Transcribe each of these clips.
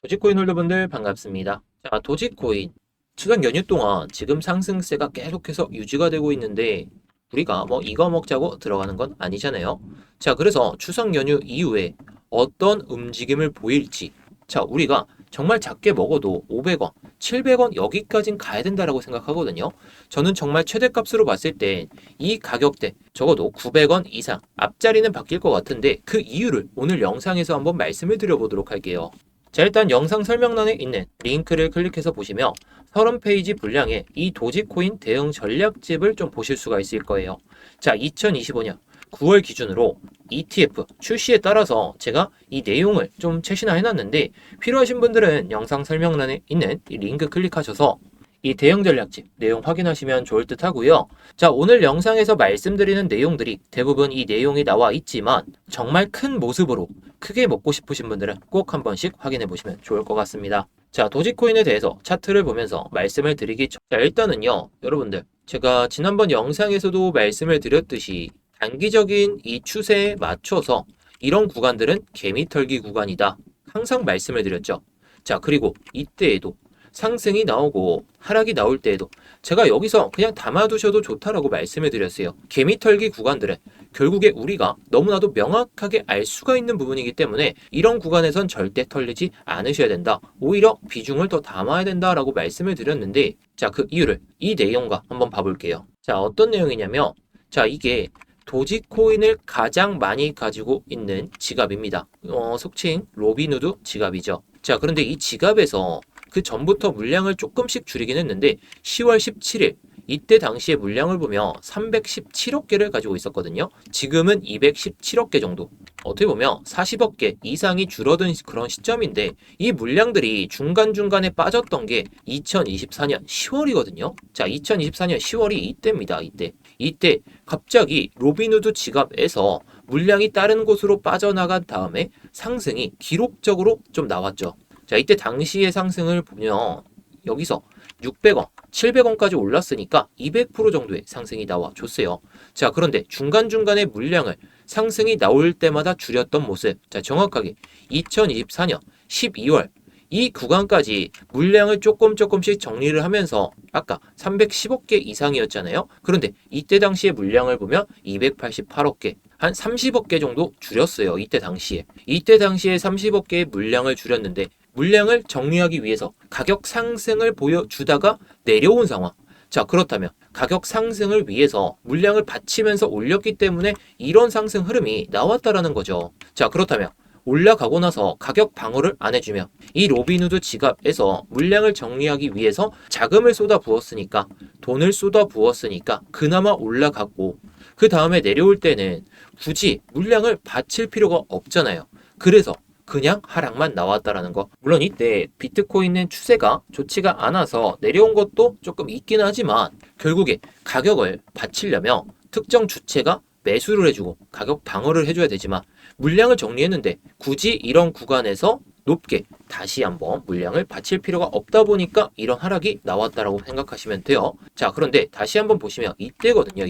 도지코인 홀더분들 반갑습니다. 자, 도지코인 추석 연휴 동안 지금 상승세가 계속해서 유지가 되고 있는데 우리가 뭐 이거 먹자고 들어가는 건 아니잖아요. 자, 그래서 추석 연휴 이후에 어떤 움직임을 보일지, 자, 우리가 정말 작게 먹어도 500원, 700원 여기까진 가야 된다라고 생각하거든요. 저는 정말 최대값으로 봤을 때 이 가격대 적어도 900원 이상 앞자리는 바뀔 것 같은데 그 이유를 오늘 영상에서 한번 말씀을 드려보도록 할게요. 자, 일단 영상 설명란에 있는 링크를 클릭해서 보시면 30페이지 분량의 이 도지코인 대응 전략집을 좀 보실 수가 있을 거예요. 자, 2025년 9월 기준으로 ETF 출시에 따라서 제가 이 내용을 좀 최신화 해놨는데 필요하신 분들은 영상 설명란에 있는 이 링크 클릭하셔서 이 대응 전략집 내용 확인하시면 좋을 듯 하고요. 자, 오늘 영상에서 말씀드리는 내용들이 대부분 이 내용이 나와 있지만 정말 큰 모습으로 크게 먹고 싶으신 분들은 꼭 한 번씩 확인해 보시면 좋을 것 같습니다. 자, 도지코인에 대해서 차트를 보면서 말씀을 드리기 전, 자, 일단은요, 여러분들, 제가 지난번 영상에서도 말씀을 드렸듯이 단기적인 이 추세에 맞춰서 이런 구간들은 개미털기 구간이다. 항상 말씀을 드렸죠. 자, 그리고 이때에도 상승이 나오고 하락이 나올 때에도 제가 여기서 그냥 담아두셔도 좋다라고 말씀을 드렸어요. 개미털기 구간들은 결국에 우리가 너무나도 명확하게 알 수가 있는 부분이기 때문에 이런 구간에선 절대 털리지 않으셔야 된다. 오히려 비중을 더 담아야 된다라고 말씀을 드렸는데, 자, 그 이유를 이 내용과 한번 봐볼게요. 자, 어떤 내용이냐면, 자, 이게 도지코인을 가장 많이 가지고 있는 지갑입니다. 속칭 로빈후드 지갑이죠. 자, 그런데 이 지갑에서 그 전부터 물량을 조금씩 줄이긴 했는데 10월 17일 이때 당시에 물량을 보면 317억 개를 가지고 있었거든요. 지금은 217억 개 정도. 어떻게 보면 40억 개 이상이 줄어든 그런 시점인데 이 물량들이 중간중간에 빠졌던 게 2024년 10월이거든요. 자, 2024년 10월이 이때입니다. 이때 갑자기 로빈후드 지갑에서 물량이 다른 곳으로 빠져나간 다음에 상승이 기록적으로 좀 나왔죠. 자, 이때 당시의 상승을 보면 여기서 600원, 700원까지 올랐으니까 200% 정도의 상승이 나와줬어요. 자, 그런데 중간중간에 물량을 상승이 나올 때마다 줄였던 모습. 자, 정확하게 2024년 12월 이 구간까지 물량을 조금씩 정리를 하면서 아까 310억 개 이상이었잖아요. 그런데 이때 당시의 물량을 보면 288억 개, 한 30억 개 정도 줄였어요. 이때 당시에 30억 개의 물량을 줄였는데 물량을 정리하기 위해서 가격 상승을 보여주다가 내려온 상황. 자, 그렇다면 가격 상승을 위해서 물량을 받치면서 올렸기 때문에 이런 상승 흐름이 나왔다라는 거죠. 자, 그렇다면 올라가고 나서 가격 방어를 안 해주면 이 로빈후드 지갑에서 물량을 정리하기 위해서 자금을 쏟아 부었으니까, 돈을 쏟아 부었으니까 그나마 올라갔고 그 다음에 내려올 때는 굳이 물량을 받칠 필요가 없잖아요. 그래서 그냥 하락만 나왔다라는 거. 물론 이때 비트코인은 추세가 좋지가 않아서 내려온 것도 조금 있긴 하지만 결국에 가격을 받치려면 특정 주체가 매수를 해주고 가격 방어를 해줘야 되지만 물량을 정리했는데 굳이 이런 구간에서 높게 다시 한번 물량을 받칠 필요가 없다 보니까 이런 하락이 나왔다라고 생각하시면 돼요. 자, 그런데 다시 한번 보시면 이때거든요.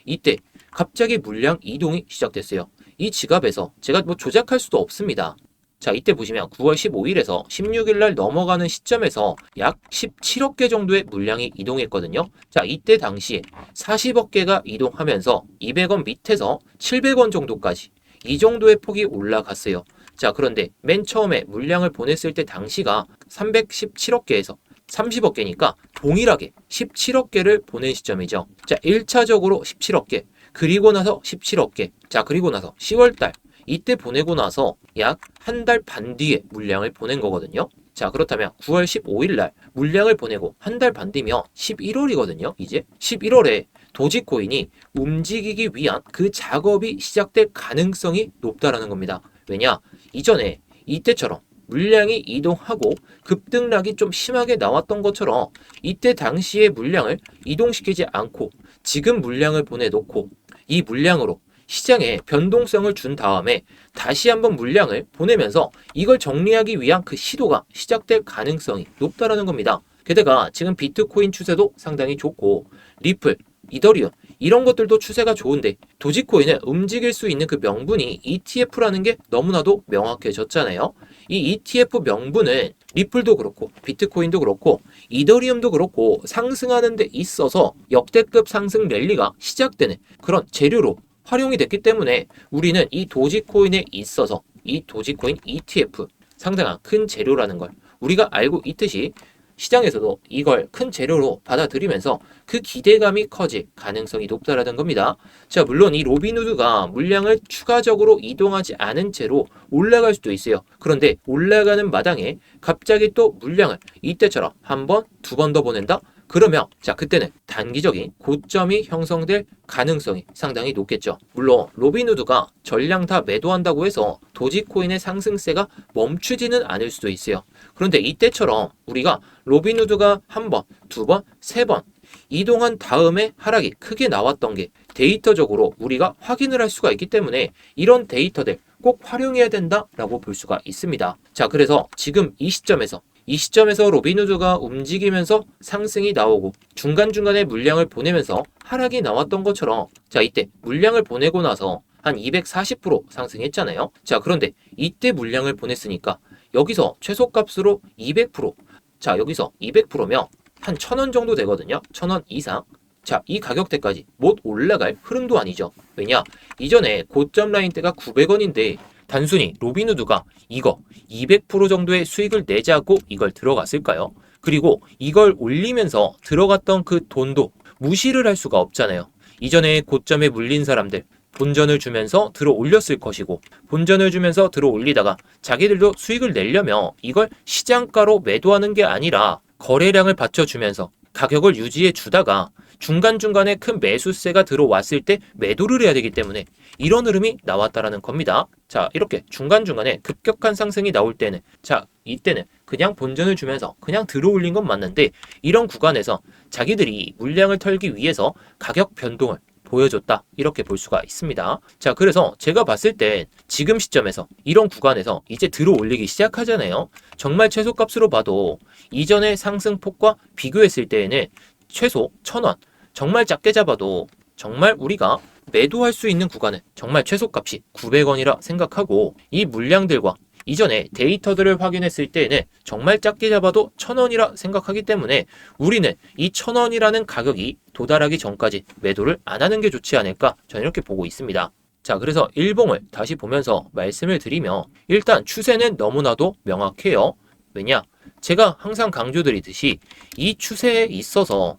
이때 갑자기 물량 이동이 시작됐어요. 이 지갑에서 제가 뭐 조작할 수도 없습니다. 자, 이때 보시면 9월 15일에서 16일 날 넘어가는 시점에서 약 17억 개 정도의 물량이 이동했거든요. 자, 이때 당시에 40억 개가 이동하면서 200원 밑에서 700원 정도까지 이 정도의 폭이 올라갔어요. 자, 그런데 맨 처음에 물량을 보냈을 때 당시가 317억 개에서 30억 개니까 동일하게 17억 개를 보낸 시점이죠. 자, 1차적으로 17억 개, 그리고 나서 17억 개. 자, 그리고 나서 10월 달 이때 보내고 나서 약 한 달 반 뒤에 물량을 보낸 거거든요. 자, 그렇다면 9월 15일 날 물량을 보내고 한 달 반 뒤면 11월이거든요. 이제 11월에 도지코인이 움직이기 위한 그 작업이 시작될 가능성이 높다라는 겁니다. 왜냐? 이전에 이때처럼 물량이 이동하고 급등락이 좀 심하게 나왔던 것처럼 이때 당시의 물량을 이동시키지 않고 지금 물량을 보내놓고 이 물량으로 시장에 변동성을 준 다음에 다시 한번 물량을 보내면서 이걸 정리하기 위한 그 시도가 시작될 가능성이 높다라는 겁니다. 게다가 지금 비트코인 추세도 상당히 좋고 리플, 이더리움 이런 것들도 추세가 좋은데 도지코인을 움직일 수 있는 그 명분이 ETF라는 게 너무나도 명확해졌잖아요. 이 ETF 명분은 리플도 그렇고 비트코인도 그렇고 이더리움도 그렇고 상승하는 데 있어서 역대급 상승 랠리가 시작되는 그런 재료로 활용이 됐기 때문에 우리는 이 도지코인에 있어서 이 도지코인 ETF 상당한 큰 재료라는 걸 우리가 알고 있듯이 시장에서도 이걸 큰 재료로 받아들이면서 그 기대감이 커질 가능성이 높다라는 겁니다. 자, 물론 이 로빈후드가 물량을 추가적으로 이동하지 않은 채로 올라갈 수도 있어요. 그런데 올라가는 마당에 갑자기 또 물량을 이때처럼 한 번, 두 번 더 보낸다? 그러면 자, 그때는 단기적인 고점이 형성될 가능성이 상당히 높겠죠. 물론 로빈후드가 전량 다 매도한다고 해서 도지코인의 상승세가 멈추지는 않을 수도 있어요. 그런데 이때처럼 우리가 로빈후드가 한 번, 두 번, 세 번 이동한 다음에 하락이 크게 나왔던 게 데이터적으로 우리가 확인을 할 수가 있기 때문에 이런 데이터들 꼭 활용해야 된다라고 볼 수가 있습니다. 자, 그래서 지금 이 시점에서 로빈후드가 움직이면서 상승이 나오고 중간중간에 물량을 보내면서 하락이 나왔던 것처럼 자, 이때 물량을 보내고 나서 한 240% 상승했잖아요. 자, 그런데 이때 물량을 보냈으니까 여기서 최소값으로 200%. 자, 여기서 200%면 한 1,000원 정도 되거든요. 1,000원 이상. 자, 이 가격대까지 못 올라갈 흐름도 아니죠. 왜냐? 이전에 고점 라인대가 900원인데 단순히 로빈후드가 이거 200% 정도의 수익을 내자고 이걸 들어갔을까요? 그리고 이걸 올리면서 들어갔던 그 돈도 무시를 할 수가 없잖아요. 이전에 고점에 물린 사람들 본전을 주면서 들어 올렸을 것이고 본전을 주면서 들어 올리다가 자기들도 수익을 내려면 이걸 시장가로 매도하는 게 아니라 거래량을 받쳐주면서 가격을 유지해 주다가 중간중간에 큰 매수세가 들어왔을 때 매도를 해야 되기 때문에 이런 흐름이 나왔다라는 겁니다. 자, 이렇게 중간중간에 급격한 상승이 나올 때는 자, 이때는 그냥 본전을 주면서 그냥 들어 올린 건 맞는데 이런 구간에서 자기들이 물량을 털기 위해서 가격 변동을 보여줬다 이렇게 볼 수가 있습니다. 자, 그래서 제가 봤을 때 지금 시점에서 이런 구간에서 이제 들어 올리기 시작하잖아요. 정말 최소값으로 봐도 이전의 상승폭과 비교했을 때에는 최소 1,000원 정말 작게 잡아도 정말 우리가 매도할 수 있는 구간은 정말 최소값이 900원이라 생각하고 이 물량들과 이전에 데이터들을 확인했을 때에는 정말 작게 잡아도 1,000원이라 생각하기 때문에 우리는 이 1,000원이라는 가격이 도달하기 전까지 매도를 안 하는 게 좋지 않을까 저는 이렇게 보고 있습니다. 자, 그래서 일봉을 다시 보면서 말씀을 드리면 일단 추세는 너무나도 명확해요. 왜냐? 제가 항상 강조드리듯이 이 추세에 있어서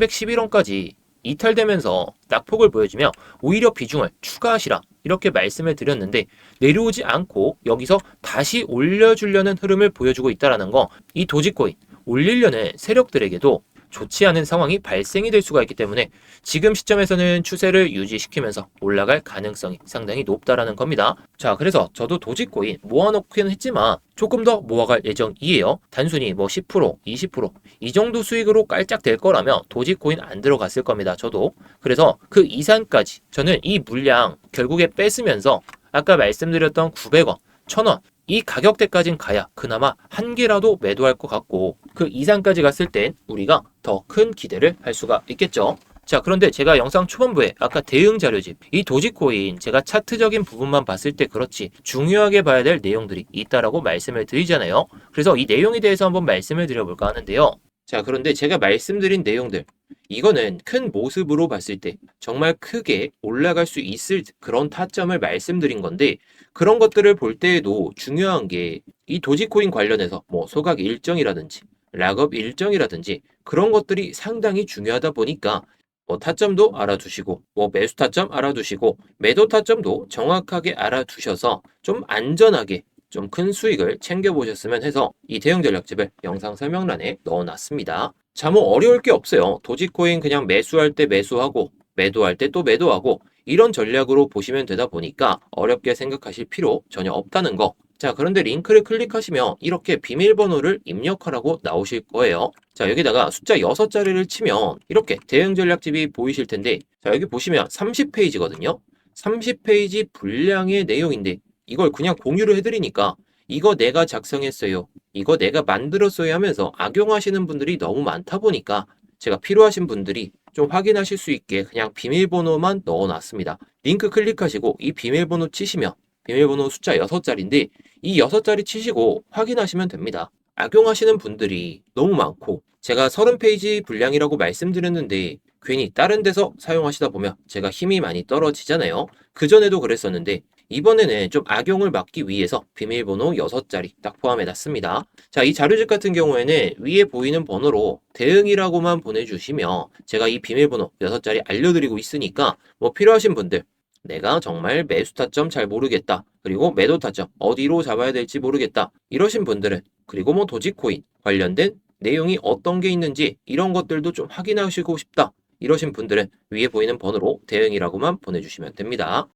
311원까지 이탈되면서 낙폭을 보여주며 오히려 비중을 추가하시라 이렇게 말씀을 드렸는데 내려오지 않고 여기서 다시 올려주려는 흐름을 보여주고 있다는 거 이 도지코인 올리려는 세력들에게도 좋지 않은 상황이 발생이 될 수가 있기 때문에 지금 시점에서는 추세를 유지시키면서 올라갈 가능성이 상당히 높다라는 겁니다. 자, 그래서 저도 도지코인 모아놓기는 했지만 조금 더 모아갈 예정이에요. 단순히 뭐 10%, 20%이 정도 수익으로 깔짝 될 거라면 도지코인 안 들어갔을 겁니다. 저도. 그래서 그 이상까지 저는 이 물량 결국에 뺏으면서 아까 말씀드렸던 900원, 1,000원 이 가격대까진 가야 그나마 한 개라도 매도할 것 같고 그 이상까지 갔을 땐 우리가 더 큰 기대를 할 수가 있겠죠. 자, 그런데 제가 영상 초반부에 아까 대응 자료집 이 도지코인 제가 차트적인 부분만 봤을 때 그렇지 중요하게 봐야 될 내용들이 있다라고 말씀을 드리잖아요. 그래서 이 내용에 대해서 한번 말씀을 드려볼까 하는데요. 자, 그런데 제가 말씀드린 내용들 이거는 큰 모습으로 봤을 때 정말 크게 올라갈 수 있을 그런 타점을 말씀드린 건데 그런 것들을 볼 때에도 중요한 게 이 도지코인 관련해서 뭐 소각 일정이라든지 락업 일정이라든지 그런 것들이 상당히 중요하다 보니까 뭐 타점도 알아두시고 뭐 매수 타점 알아두시고 매도 타점도 정확하게 알아두셔서 좀 안전하게 좀 큰 수익을 챙겨보셨으면 해서 이 대응 전략집을 영상 설명란에 넣어놨습니다. 자, 뭐 어려울 게 없어요. 도지코인 그냥 매수할 때 매수하고 매도할 때 또 매도하고 이런 전략으로 보시면 되다 보니까 어렵게 생각하실 필요 전혀 없다는 거. 자, 그런데 링크를 클릭하시면 이렇게 비밀번호를 입력하라고 나오실 거예요. 자, 여기다가 숫자 6자리를 치면 이렇게 대응 전략집이 보이실 텐데 자, 여기 보시면 30페이지거든요. 30페이지 분량의 내용인데 이걸 그냥 공유를 해드리니까 이거 내가 작성했어요. 이거 내가 만들었어요 하면서 악용하시는 분들이 너무 많다 보니까 제가 필요하신 분들이 좀 확인하실 수 있게 그냥 비밀번호만 넣어놨습니다. 링크 클릭하시고 이 비밀번호 치시면 비밀번호 숫자 6자리인데 이 6자리 치시고 확인하시면 됩니다. 악용하시는 분들이 너무 많고 제가 30페이지 분량이라고 말씀드렸는데 괜히 다른 데서 사용하시다 보면 제가 힘이 많이 떨어지잖아요. 그전에도 그랬었는데 이번에는 좀 악용을 막기 위해서 비밀번호 6자리 딱 포함해놨습니다. 자, 이 자료집 같은 경우에는 위에 보이는 번호로 대응이라고만 보내주시면 제가 이 비밀번호 6자리 알려드리고 있으니까 뭐 필요하신 분들 내가 정말 매수 타점 잘 모르겠다. 그리고 매도 타점 어디로 잡아야 될지 모르겠다. 이러신 분들은 그리고 뭐 도지코인 관련된 내용이 어떤 게 있는지 이런 것들도 좀 확인하시고 싶다. 이러신 분들은 위에 보이는 번호로 대응이라고만 보내주시면 됩니다.